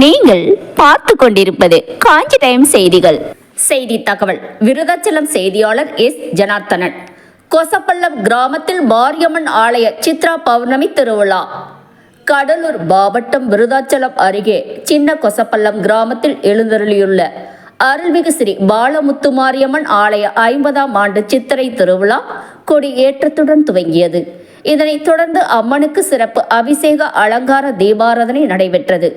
நீங்கள் பார்த்து கொண்டிருப்பது காஞ்சி டைம் செய்திகள். செய்தி தகவல். விருதாச்சலம் செய்தியாளர் எஸ். ஜனார்த்தனன். கொசப்பள்ளம் கிராமத்தில் மாரியம்மன் ஆலய சித்ரா பௌர்ணமி திருவிழா. கடலூர் மாவட்டம் விருதாச்சலம் அருகே சின்ன கொசப்பள்ளம் கிராமத்தில் எழுந்தருளியுள்ள அருள்மிகு ஸ்ரீ பாலமுத்து மாரியம்மன் ஆலய 50ஆம் ஆண்டு சித்திரை திருவிழா கொடி ஏற்றத்துடன் துவங்கியது. இதனைத் தொடர்ந்து அம்மனுக்கு சிறப்பு அபிஷேக அலங்கார தீபாராதனை நடைபெற்றது.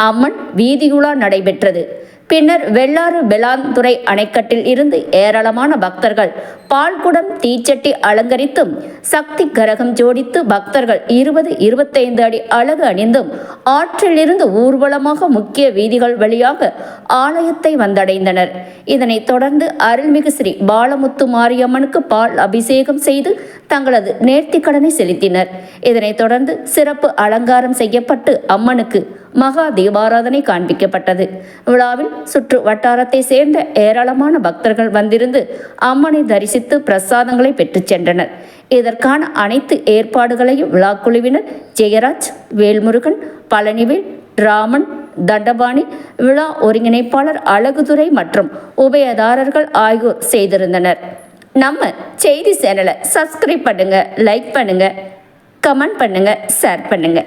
அம்மன் வீதியுலா நடைபெற்றது. பின்னர் வெள்ளாறு பெலாந்துறை அணைக்கட்டில் இருந்து ஏராளமான பக்தர்கள் பால்குடம் தீச்சட்டி அலங்கரித்தும் சக்தி கரகம் ஜோடித்து பக்தர்கள் 20-25 அடி அழகு அணிந்தும் ஆற்றில் இருந்து ஊர்வலமாக முக்கிய வீதிகள் வழியாக ஆலயத்தை வந்தடைந்தனர். இதனைத் தொடர்ந்து அருள்மிகு ஸ்ரீ பாலமுத்து மாரியம்மனுக்கு பால் அபிஷேகம் செய்து தங்களது நேர்த்திக்கடனை செலுத்தினர். இதனைத் தொடர்ந்து சிறப்பு அலங்காரம் செய்யப்பட்டு அம்மனுக்கு மகா தீபாராதனை காண்பிக்கப்பட்டது. விழாவில் சுற்று வட்டாரத்தை சேர்ந்த ஏராளமான பக்தர்கள் வந்திருந்து அம்மனை தரிசித்து பிரசாதங்களை பெற்றுச் சென்றனர். இதற்கான அனைத்து ஏற்பாடுகளையும் விழாக்குழுவினர் ஜெயராஜ், வேல்முருகன், பழனிவேல், ராமன், தண்டபாணி, விழா ஒருங்கிணைப்பாளர் அழகுதுரை மற்றும் உபயதாரர்கள் ஆகியோர் செய்திருந்தனர். நம்ம செய்தி சேனலை சப்ஸ்கிரைப் பண்ணுங்க, லைக் பண்ணுங்க, கமெண்ட் பண்ணுங்க, ஷேர் பண்ணுங்க.